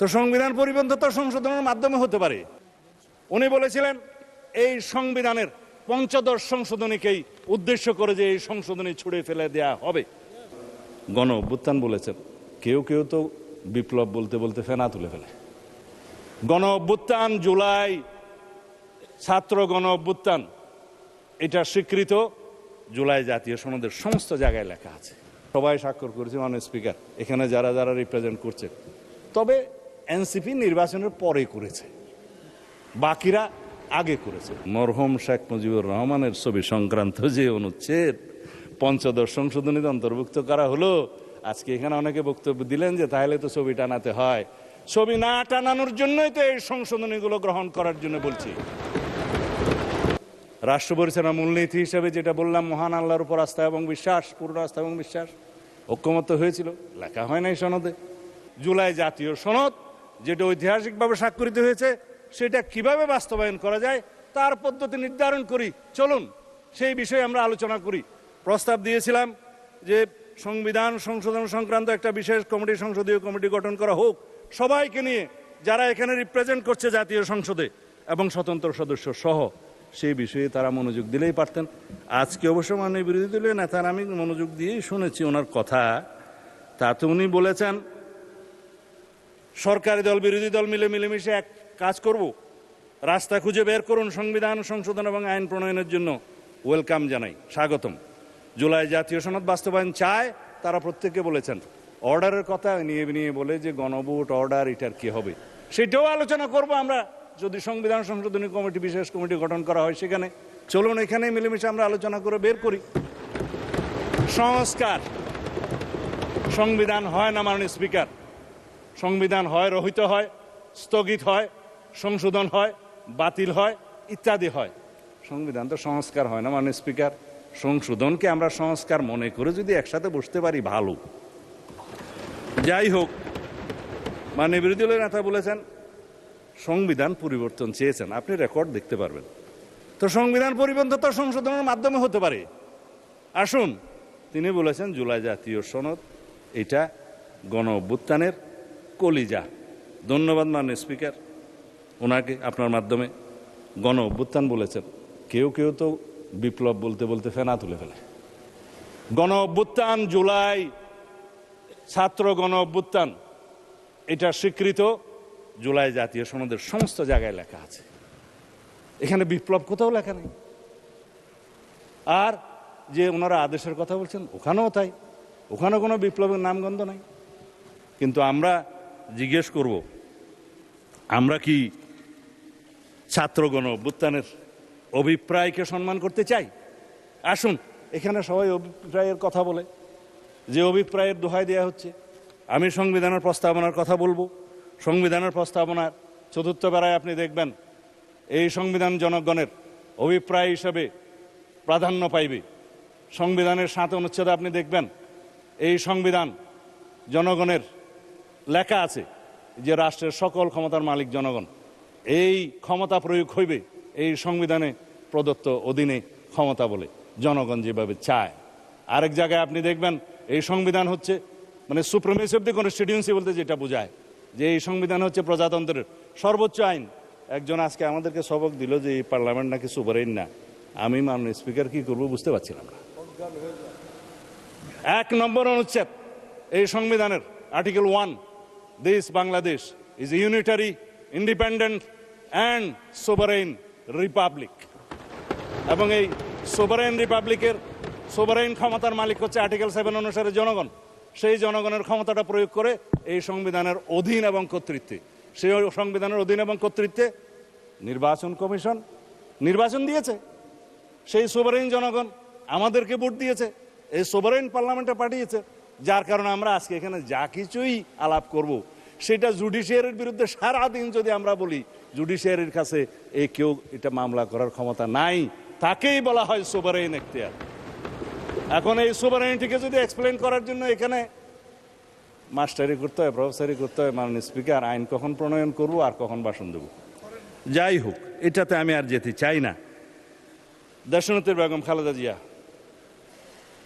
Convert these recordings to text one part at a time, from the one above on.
তো সংবিধান পরিবর্তন তো সংশোধনের মাধ্যমে হতে পারে। উনি বলেছিলেন এই সংবিধানের পঞ্চদশ সংশোধনীকেই উদ্দেশ্য করে যে এই সংশোধনী ছুড়ে ফেলে দেয়া হবে। গণ অভ্যুত্থান বলেছেন, কেউ কেউ তো বিপ্লব বলতে বলতে ফেনা তুলে ফেলে। গণ অভ্যুত্থান, জুলাই ছাত্র গণ অভ্যুত্থান, এটা স্বীকৃত জুলাই জাতীয় সনদের সমস্ত জায়গায় লেখা আছে। সবাই স্বাক্ষর করেছে, মাননীয় স্পিকার, এখানে যারা যারা রিপ্রেজেন্ট করছে। তবে এনসিপি নির্বাচনের পরে করেছে, বাকিরা আগে করেছে। মরহুম শেখ মুজিবুর রহমানের ছবি সংক্রান্ত যে অনুচ্ছেদ পঞ্চদশ সংশোধনীতে অন্তর্ভুক্ত করা হলো, আজকে এখানে অনেকে বক্তব্য দিলেন যে তাহলে তো ছবি টানাতে হয়। ছবি না টানানোর জন্যই তো এই সংশোধনীগুলো গ্রহণ করার জন্য বলছি। রাষ্ট্র পরিচালনা মূলনীতি হিসেবে যেটা বললাম, মহান আল্লাহর উপর আস্থা এবং বিশ্বাস, পূর্ণ আস্থা এবং বিশ্বাস, ঐক্যমত্য হয়েছিল, লেখা হয় নাই সনদে। জুলাই জাতীয় সনদ যেটা ঐতিহাসিকভাবে স্বাক্ষরিত হয়েছে, সেটা কিভাবে বাস্তবায়ন করা যায় তার পদ্ধতি নির্ধারণ করি, চলুন সেই বিষয়ে আমরা আলোচনা করি। প্রস্তাব দিয়েছিলাম যে সংবিধান সংশোধন সংক্রান্ত একটা বিশেষ কমিটি, সংসদীয় কমিটি গঠন করা হোক, সবাইকে নিয়ে যারা এখানে রিপ্রেজেন্ট করছে জাতীয় সংসদে এবং স্বতন্ত্র সদস্য সহ। সেই বিষয়ে তারা মনোযোগ দিলেই পারতেন। আজকে অবশ্য মাননীয় বিরোধী দলীয় নেতার আমি মনোযোগ দিয়েই শুনেছি ওনার কথা। তাতে উনি বলেছেন সরকারি দল বিরোধী দল মিলেমিশে এক কাজ করব, রাস্তা খুঁজে বের করুন সংবিধান সংশোধন এবং আইন প্রণয়নের জন্য। ওয়েলকাম জানাই, স্বাগতম। জুলাই জাতীয় সনদ বাস্তবায়ন চায় তারা প্রত্যেকে বলেছেন। অর্ডারের কথা নিয়ে বলে যে গণভোট অর্ডার, এটার কি হবে সেটাও আলোচনা করব আমরা, যদি সংবিধান সংশোধনী কমিটি, বিশেষ কমিটি গঠন করা হয় সেখানে। চলুন এখানে মিলেমিশে আমরা আলোচনা করে বের করি। সংস্কার, সংবিধান হয় না মাননীয় স্পিকার, সংবিধান হয় রহিত হয়, স্থগিত হয়, সংশোধন হয়, বাতিল হয়, ইত্যাদি হয়। সংবিধান তো সংস্কার হয় না মাননীয় স্পিকার। সংশোধনকে আমরা সংস্কার মনে করে যদি একসাথে বসতে পারি ভালো। যাই হোক, মাননীয় বিরোধী দলের নেতা বলেছেন সংবিধান পরিবর্তন চেয়েছেন, আপনি রেকর্ড দেখতে পারবেন। তো সংবিধান পরিবর্তন তো সংশোধনের মাধ্যমে হতে পারে। আসুন, তিনি বলেছেন জুলাই জাতীয় সনদ এটা গণ অভ্যুত্থানের কলিজা। ধন্যবাদ মাননীয় স্পিকার ওনাকে, আপনার মাধ্যমে। গণ অভ্যুত্থান বলেছেন, কেউ কেউ তো বিপ্লব বলতে বলতে ফেনা তুলে ফেলে। গণ অভ্যুত্থান, জুলাই ছাত্র গণ অভ্যুত্থান, এটা স্বীকৃত জুলাই জাতীয় সনদের সমস্ত জায়গায় লেখা আছে। এখানে বিপ্লব কোথাও লেখা নেই। আর যে ওনারা আদেশের কথা বলছেন, ওখানেও তাই, ওখানে কোনো বিপ্লবের নামগন্ধ নাই। কিন্তু আমরা জিজ্ঞেস করব, আমরা কি ছাত্র গণ অভ্যুত্থানের অভিপ্রায়কে সম্মান করতে চাই? আসুন, এখানে সবাই অভিপ্রায়ের কথা বলে, যে অভিপ্রায়ের দোহাই দেওয়া হচ্ছে। আমি সংবিধানের প্রস্তাবনার কথা বলবো। সংবিধানের প্রস্তাবনার চতুর্থ ধারায় আপনি দেখবেন এই সংবিধান জনগণের অভিপ্রায় হিসেবে প্রাধান্য পাইবে। সংবিধানের 7 অনুচ্ছেদে আপনি দেখবেন এই সংবিধান জনগণের লেখা আছে যে রাষ্ট্রের সকল ক্ষমতার মালিক জনগণ। এই ক্ষমতা প্রয়োগ হইবে এই সংবিধানে প্রদত্ত অধীনে ক্ষমতা বলে, জনগণ যেভাবে চায়। আরেক জায়গায় আপনি দেখবেন এই সংবিধান হচ্ছে মানে সুপ্রিমেসি অফ দি কনস্টিটিউয়েন্সি বলতে যেটা বোঝায়, যে এই সংবিধান হচ্ছে প্রজাতন্ত্রের সর্বোচ্চ আইন। একজন আজকে আমাদেরকে সবক দিল যে এই পার্লামেন্ট নাকি সুপারিন না। আমি মাননীয় স্পিকার কি করবো বুঝতে পারছিলাম না। 1 নম্বর অনুচ্ছেদ এই সংবিধানের, article 1, this Bangladesh is a unitary, independent and sovereign republic. এবং এই সোভারেইন রিপাবলিকের সোভারেইন ক্ষমতার মালিক হচ্ছে আর্টিকেল 7 অনুসারে জনগণ। সেই জনগণের ক্ষমতাটা প্রয়োগ করে এই সংবিধানের অধীন এবং কর্তৃত্বে, সেই সংবিধানের অধীন এবং কর্তৃত্বে নির্বাচন কমিশন নির্বাচন দিয়েছে। সেই সোভারেইন জনগণ আমাদেরকে ভোট দিয়েছে, এই সোভারেইন পার্লামেন্টে পাঠিয়েছে। যার কারণে আমরা আজকে এখানে যা কিছুই আলাপ করব সেটা জুডিশিয়ারির বিরুদ্ধে সারাদিন যদি আমরা বলি, জুডিশিয়ারির কাছে কেউ এটা মামলা করার ক্ষমতা নাই, তাকেই বলা হয় সোভারেইন এখতিয়ার। এখন এই সোভারেইনটিকে যদি এক্সপ্লেন করার জন্য এখানে মাস্টারি করতে হয়, প্রফেসরি করতে হয়, মাননীয় স্পিকার আইন কখন প্রণয়ন করবো আর কখন ভাষণ দেব। যাই হোক, এটাতে আমি আর যেতে চাই না। দেশনেত্রী বেগম খালেদা জিয়া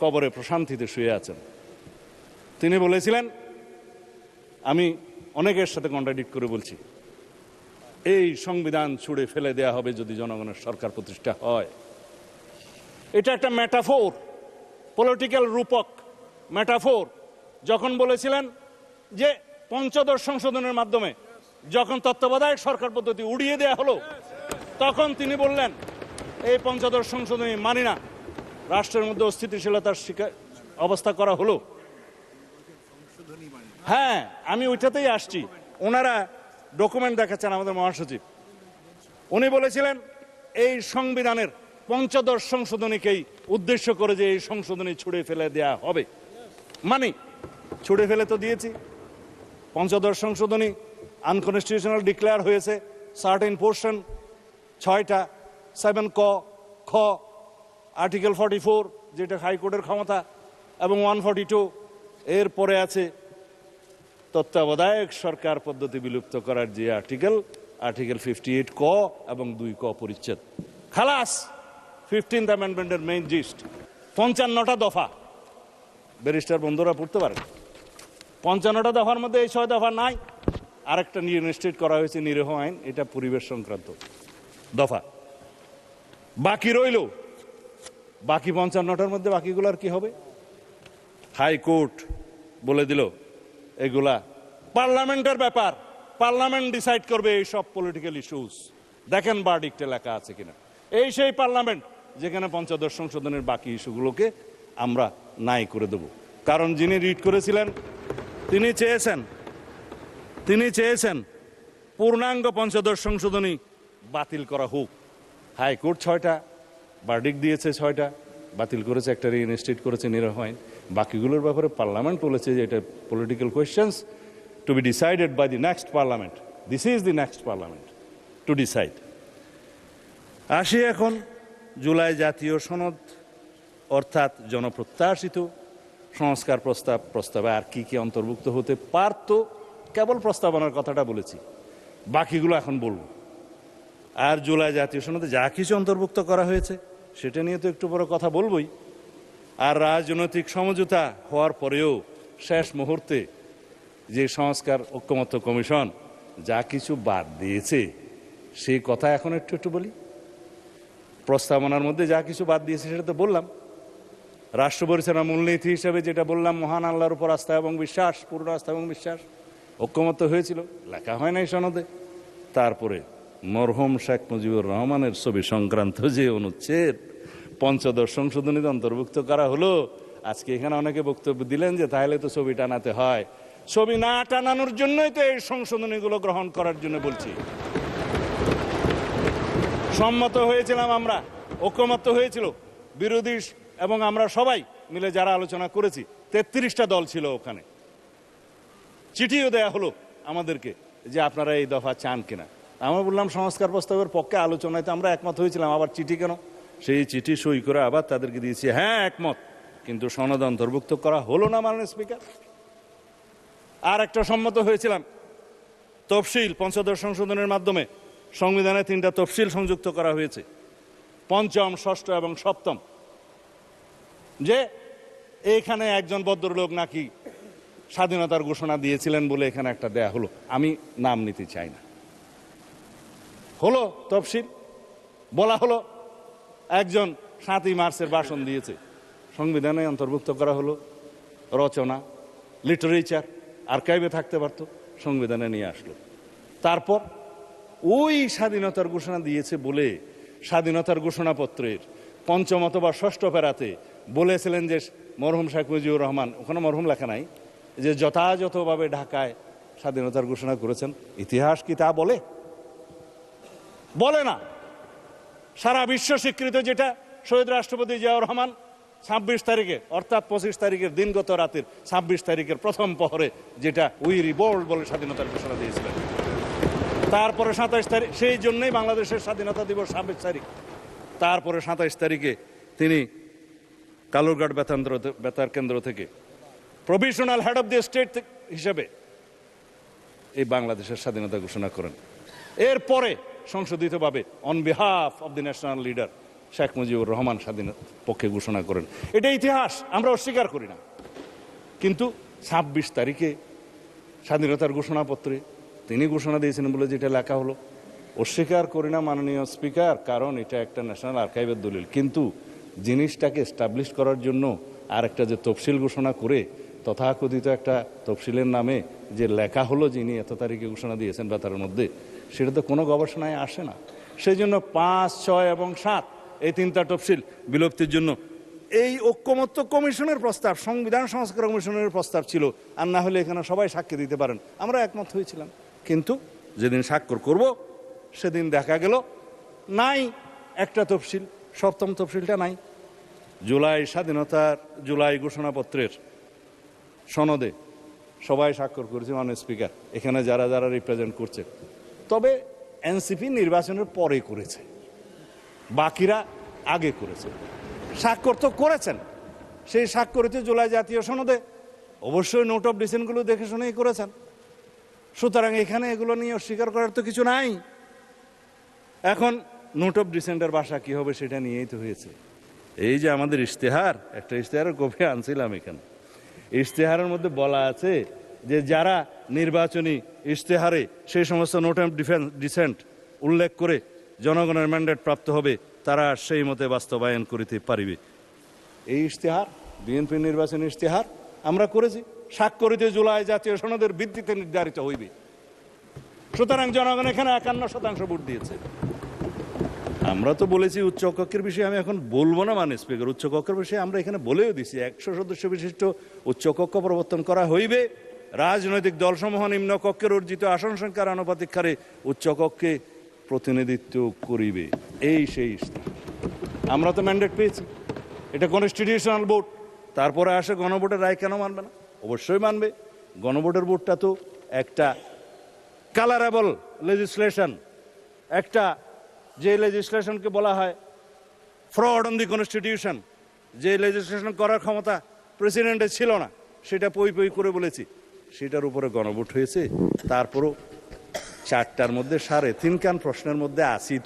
কবরে প্রশান্তিতে শুয়ে আছেন। তিনি বলেছিলেন আমি অনেকের সাথে কন্ট্রাডিক্ট করে বলছি, এই সংবিধান ছুঁড়ে ফেলে দেয়া হবে যদি জনগণের সরকার প্রতিষ্ঠা হয়। এটা একটা মেটাফোর, পলিটিক্যাল রূপক মেটাফোর। যখন বলেছিলেন যে পঞ্চদশ সংশোধনের মাধ্যমে যখন তত্ত্বাবধায়ক সরকার পদ্ধতি উড়িয়ে দেয়া হলো, তখন তিনি বললেন এই পঞ্চদশ সংশোধনী মানি না, রাষ্ট্রের মধ্যে অস্থিতিশীলতার অবস্থা করা হলো। হ্যাঁ, আমি ওইটাতেই আসছি। ওনারা ডকুমেন্ট দেখাচ্ছেন আমাদের মহাসচিব, উনি বলেছিলেন এই সংবিধানের পঞ্চদশ সংশোধনীকেই উদ্দেশ্য করে যে এই সংশোধনী ছুড়ে ফেলে দেয়া হবে। মানে ছুড়ে ফেলে তো দিয়েছি, পঞ্চদশ সংশোধনী আনকনস্টিটিউশনাল ডিক্লেয়ার হয়েছে, সার্টেন পোর্শন 6টা, 7 ক খ, আর্টিকেল 44 যেটা হাইকোর্টের ক্ষমতা, এবং 142। এরপরে আছে তত্ত্বাবধায়ক সরকার পদ্ধতি বিলুপ্ত করার যে আর্টিকেল 58 ক এবং 2 ক পরিচ্ছেদ। খালাস 15th অ্যামেন্ডমেন্টের মেইন জিস্ট, 55টা দফা। ব্যারিস্টার বন্ধুরা পড়তে পারেন, 55টা দফার মধ্যে এই 6 দফা নাই। আরেকটা রিইনস্টেট করা হয়েছে নিরীহ আইন, এটা পরিবেশ সংক্রান্ত দফা। বাকি রইল, বাকি 55টার মধ্যে বাকিগুলার কি হবে? হাইকোর্ট বলে দিল এগুলা পার্লামেন্টের ব্যাপার, পার্লামেন্ট ডিসাইড করবে এই সব পলিটিক্যাল ইস্যুস। দেখেন ভার্ডিক্টে লেখা আছে কিনা। এই সেই পার্লামেন্ট যেখানে পঞ্চদশ সংশোধনের বাকি ইস্যুগুলোকে আমরা নাই করে দেব। কারণ যিনি রিড করেছিলেন তিনি চেয়েছেন পূর্ণাঙ্গ পঞ্চদশ সংশোধনী বাতিল করা হোক। হাইকোর্ট 6টা ভার্ডিক্ট দিয়েছে, 6টা বাতিল করেছে, একটা রিইনস্টেট করেছে নিরীহ আইন। বাকিগুলোর ব্যাপারে পার্লামেন্ট বলেছে যে এটা political questions to be decided by the next parliament. This is the next parliament to decide. আসি এখন জুলাই জাতীয় সনদ, অর্থাৎ জনপ্রত্যাশিত সংস্কার প্রস্তাবে আর কি কি অন্তর্ভুক্ত হতে পারত। কেবল প্রস্তাবনার কথাটা বলেছি, বাকিগুলো এখন বলবো। আর জুলাই জাতীয় সনদে যা কিছু অন্তর্ভুক্ত করা হয়েছে সেটা নিয়ে তো একটু বড় কথা বলবই। আর রাজনৈতিক সমঝোতা হওয়ার পরেও শেষ মুহূর্তে যে সংস্কার ঐকমত্য কমিশন যা কিছু বাদ দিয়েছে সেই কথা এখন একটু বলি। প্রস্তাবনার মধ্যে যা কিছু বাদ দিয়েছে সেটা তো বললাম। রাষ্ট্র পরিচালনার মূলনীতি হিসেবে যেটা বললাম, মহান আল্লাহর উপর আস্থা এবং বিশ্বাস, পূর্ণ আস্থা এবং বিশ্বাস, ঐকমত্য হয়েছিল, লেখা হয় নাই সনদে। তারপরে মরহুম শেখ মুজিবুর রহমানের ছবি সংক্রান্ত যে অনুচ্ছেদ পঞ্চদশ সংশোধনীতে অন্তর্ভুক্ত করা হলো, আজকে এখানে অনেকে বক্তব্য দিলেন যে তাহলে তো ছবি টানাতে হয়। ছবি না টানানোর জন্যই তো এই সংশোধনীগুলো গ্রহণ করার জন্য বলছি। সম্মত হয়েছিলাম আমরা, ঐকমত্য হয়েছিল, বিরোধী এবং আমরা সবাই মিলে যারা আলোচনা করেছি, 33টা দল ছিল ওখানে। চিঠিও দেয়া হলো আমাদেরকে যে আপনারা এই দফা চান কিনা। আমরা বললাম সংস্কার প্রস্তাবের পক্ষে, আলোচনায় তো আমরা একমত হয়েছিলাম, আবার চিঠি কেন? সেই চিঠি সই করে আবার তাদেরকে দিয়েছি, হ্যাঁ একমত, কিন্তু সনদ অন্তর্ভুক্ত করা হলো না মাননীয় স্পিকার। আর একটা সম্মত হয়েছিলাম তফসিল, পঞ্চদশ সংশোধনের মাধ্যমে সংবিধানে 3টা তফসিল সংযুক্ত করা হয়েছে, 5ম, 6ষ্ঠ এবং 7ম। যে এইখানে একজন ভদ্রলোক নাকি স্বাধীনতার ঘোষণা দিয়েছিলেন বলে এখানে একটা দেয়া হলো, আমি নাম নিতে চাই না। হলো তফসিল, বলা হলো একজন 7ই মার্চের ভাষণ দিয়েছে, সংবিধানে অন্তর্ভুক্ত করা হলো। রচনা, লিটারেচার আর্কাইভে থাকতে পারতো, সংবিধানে নিয়ে আসলো। তারপর ওই স্বাধীনতার ঘোষণা দিয়েছে বলে স্বাধীনতার ঘোষণাপত্রের 5ম অথবা 6ষ্ঠ প্যারাতে বলেছিলেন যে মরহুম শেখ মুজিবুর রহমান, ওখানে মরহুম লেখা নাই, যে যথাযথভাবে ঢাকায় স্বাধীনতার ঘোষণা করেছেন। ইতিহাস কি তা বলে? বলে না। সারা বিশ্ব স্বীকৃত যেটা শহীদ রাষ্ট্রপতি জিয়াউর রহমান 26 তারিখে, অর্থাৎ 25 তারিখের দিনগত রাতের 26 তারিখের প্রথম প্রহরে যেটা উই রিভোল্ট বলে স্বাধীনতার ঘোষণা দিয়েছিলেন। তারপরে 27 তারিখ, সেই জন্যই বাংলাদেশের স্বাধীনতা দিবস 26 তারিখ। তারপরে 27 তারিখে তিনি কালুরঘাট বেতার কেন্দ্র থেকে provisional head of the state হিসেবে এই বাংলাদেশের স্বাধীনতা ঘোষণা করেন। এরপরে সংশোধিতভাবে on behalf of the national leader Sheikh Mujibur Rahman স্বাধীনতার পক্ষে ঘোষণা করেন। এটা ইতিহাস, আমরা অস্বীকার করি না। কিন্তু 26 তারিখে স্বাধীনতার ঘোষণাপত্রে তিনি ঘোষণা দিয়েছিলেন বলে যেটা লেখা হলো। অস্বীকার করি না মাননীয় স্পিকার, কারণ এটা একটা ন্যাশনাল আর্কাইভের দলিল, কিন্তু জিনিসটাকে এস্টাবলিশ করার জন্য আর একটা যে তফসিল ঘোষণা করে তথাকথিত একটা তফসিলের নামে যে লেখা হলো যিনি এত তারিখে ঘোষণা দিয়েছেন বা তার মধ্যে, সেটা তো কোনো গবেষণায় আসে না। সেই জন্য 5, 6 এবং 7 এই 3টা তফসিল বিলুপ্তির জন্য এই ঐক্যমত্য কমিশনের প্রস্তাব, সংবিধান সংস্কার কমিশনের প্রস্তাব ছিল, আর না হলে এখানে সবাই সাক্ষী দিতে পারেন, আমরা একমত হয়েছিলাম। কিন্তু যেদিন স্বাক্ষর করব সেদিন দেখা গেল নাই একটা তফসিল, 7ম তফসিলটা নাই। জুলাই ঘোষণাপত্রের সনদে সবাই স্বাক্ষর করেছে মাননীয় স্পিকার, এখানে যারা যারা রিপ্রেজেন্ট করছে। তবে এনসিপি নির্বাচনের পরে করেছে, বাকিরা আগে করেছে। স্বাক্ষর তো করেছেন, সেই স্বাক্ষরিত জুলাই জাতীয় সনদে অবশ্যই নোট অফ ডিসেন্টগুলো দেখে শুনেই করেছেন। সুতরাং এখানে এগুলো নিয়ে অস্বীকার করার তো কিছু নাই। এখন নোট অফ ডিসেন্টের ভাষা কি হবে সেটা নিয়েই তো হয়েছে। এই যে আমাদের ইশতেহার, একটা ইশতেহারের কপি আনছিলাম এখানে, ইশতেহারের মধ্যে বলা আছে যে যারা নির্বাচনী ইশতেহারে সেই সমস্ত নোট অফ ডিসেন্ট উল্লেখ করে জনগণের ম্যান্ডেট প্রাপ্ত হবে তারা সেই মতে বাস্তবায়ন করিতে পারিবে। এই ইশতেহার বিএনপি নির্বাচনী ইশতেহার আমরা করেছি, স্বাক্ষরিত জুলাই জাতীয় সনদের ভিত্তিতে নির্ধারিত হইবে। সুতরাং জনগণ এখানে 51% ভোট দিয়েছে। আমরা তো বলেছি উচ্চকক্ষের বিষয়ে আমি এখন বলবো না মাননীয় স্পিকার, উচ্চকক্ষের বিষয়ে আমরা এখানে বলেও দিছি 100 সদস্য বিশিষ্ট উচ্চকক্ষ প্রবর্তন করা হইবে। রাজনৈতিক দলসমূহ নিম্ন কক্ষের অর্জিত আসন সংখ্যার আনুপাতিক হারে উচ্চকক্ষে প্রতিনিধিত্ব করিবে। এই সেই ইশতেহার। আমরা তো ম্যান্ডেট পেয়েছি, এটা কনস্টিটিউশনাল ভোট। তারপরে আসে গণভোটের রায় কেন মানবে না? অবশ্যই মানবে। গণভোটের ভোটটা তো একটা কালারেবল লেজিসলেশন, একটা যে লেজিসলেশনকে বলা হয় ফ্রড অন দি কনস্টিটিউশন, যে লেজিসলেশন করার ক্ষমতা প্রেসিডেন্টের ছিল না, সেটা পই পই করে বলেছি, সেটার উপরে গণভোট হয়েছে। তারপরও 4টার মধ্যে 3.5 প্রশ্নের মধ্যে 80